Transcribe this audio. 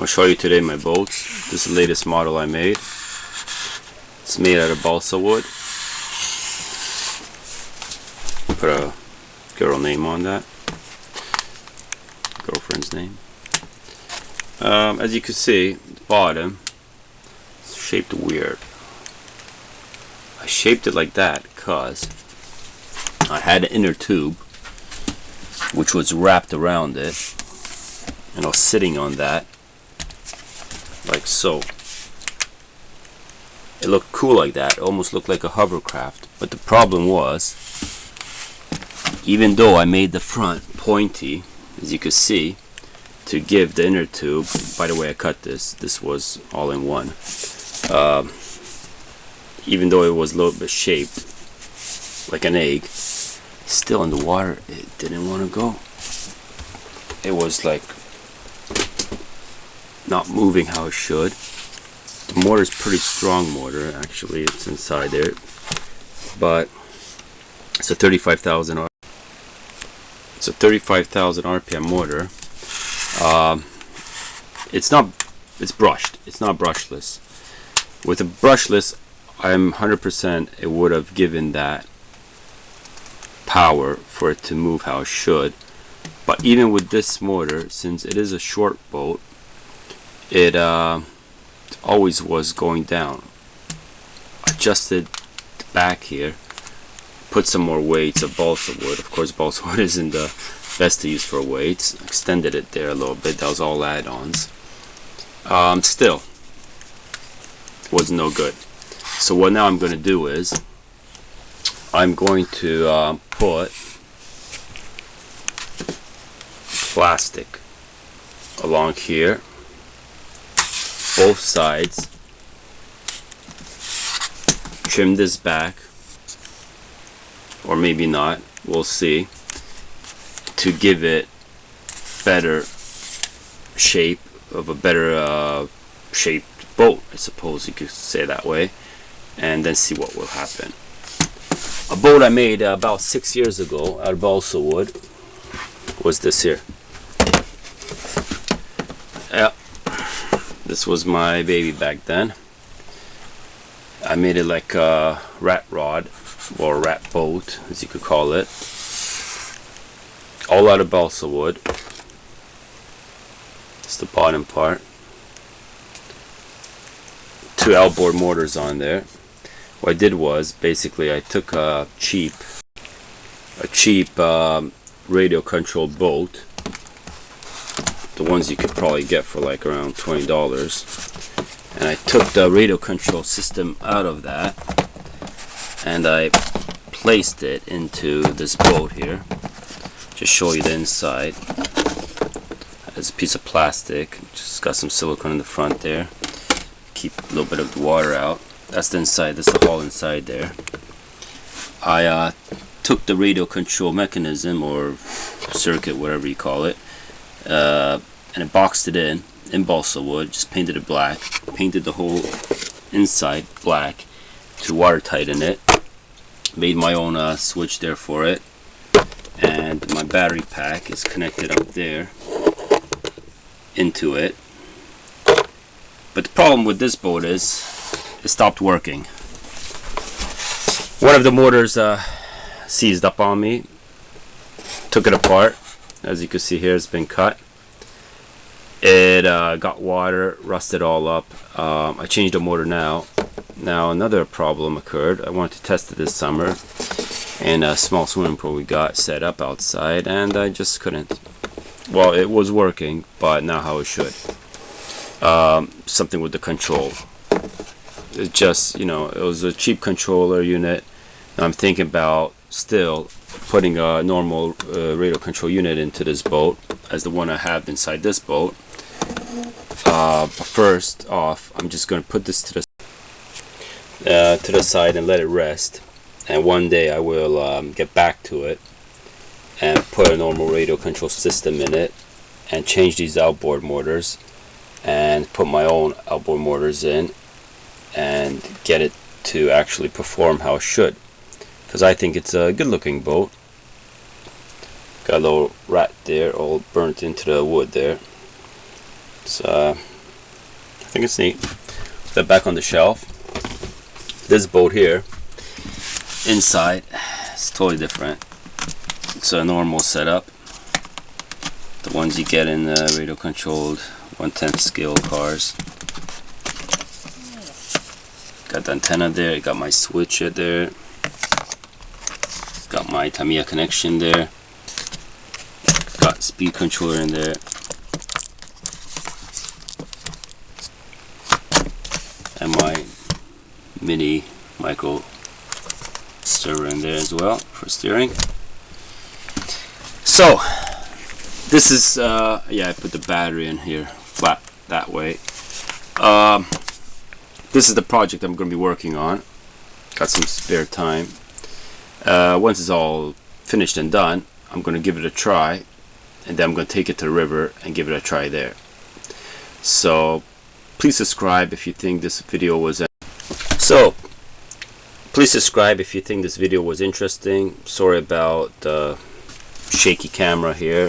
I'll show you today my boats. This is the latest model I made. It's made out of balsa wood. Put a girl name on that. Girlfriend's name. As you can see, the bottom is shaped weird. I shaped it like that because I had an inner tube which was wrapped around it, and I was sitting on that like so. It looked cool like that. It almost looked like a hovercraft. But the problem was, even though I made the front pointy, as you can see, to give the inner tube, by the way I cut this was all in one, even though it was a little bit shaped like an egg, still in the water it didn't want to go. It was like not moving how it should. The motor is pretty strong motor, actually. It's inside there, but it's a 35,000 RPM motor. It's brushed. It's not brushless. With a brushless, I'm 100% it would have given that power for it to move how it should. But even with this motor, since it is a short boat, it always was going down. Adjusted the back here, put some more weights of balsa wood. Of course, balsa wood isn't the best to use for weights. Extended it there a little bit. That was all add-ons. Still, was no good. So what now I'm going to do is I'm going to put plastic along here, both sides, trim this back, or maybe not, we'll see, to give it better shape, of a better shaped boat, I suppose you could say that way, and then see what will happen. A boat I made about 6 years ago out of balsa wood was this here. Yeah, this was my baby back then. I made it like a rat rod, or rat boat as you could call it, all out of balsa wood. It's the bottom part. 2 outboard motors on there. What I did was basically I took a cheap radio controlled boat, the ones you could probably get for like around $20, and I took the radio control system out of that and I placed it into this boat here. Just show you the inside. It's a piece of plastic, just got some silicone in the front there, keep a little bit of the water out. That's the inside, that's the whole inside there. I took the radio control mechanism or circuit, whatever you call it, and I boxed it in balsa wood, just painted it black, painted the whole inside black to watertighten it, made my own switch there for it, and my battery pack is connected up there into it. But the problem with this boat is it stopped working. One of the motors seized up on me. Took it apart. As you can see here, it's been cut. It got water, rusted all up. I changed the motor now. Now another problem occurred. I wanted to test it this summer in a small swimming pool we got set up outside, and I just couldn't. Well, it was working, but not how it should. Something with the control. It just, you know, it was a cheap controller unit. Now I'm thinking about still putting a normal radio control unit into this boat, as the one I have inside this boat. But first off, I'm just going to put this to the side and let it rest. And one day I will get back to it and put a normal radio control system in it and change these outboard motors and put my own outboard motors in and get it to actually perform how it should, because I think it's a good looking boat. Got a little rat there all burnt into the wood there. It's think it's neat. Put that back on the shelf. This boat here, inside, it's totally different. It's a normal setup. The ones you get in the radio controlled 1/10 scale cars. Got the antenna there, got my switch there, got my Tamiya connection there, got speed controller in there, and my mini micro server in there as well for steering. So this is yeah, I put the battery in here flat that way. This is the project I'm going to be working on. Got some spare time. Once it's all finished and done, I'm going to give it a try, and then I'm going to take it to the river and give it a try there. So please subscribe if you think this video was interesting. Sorry about the shaky camera here.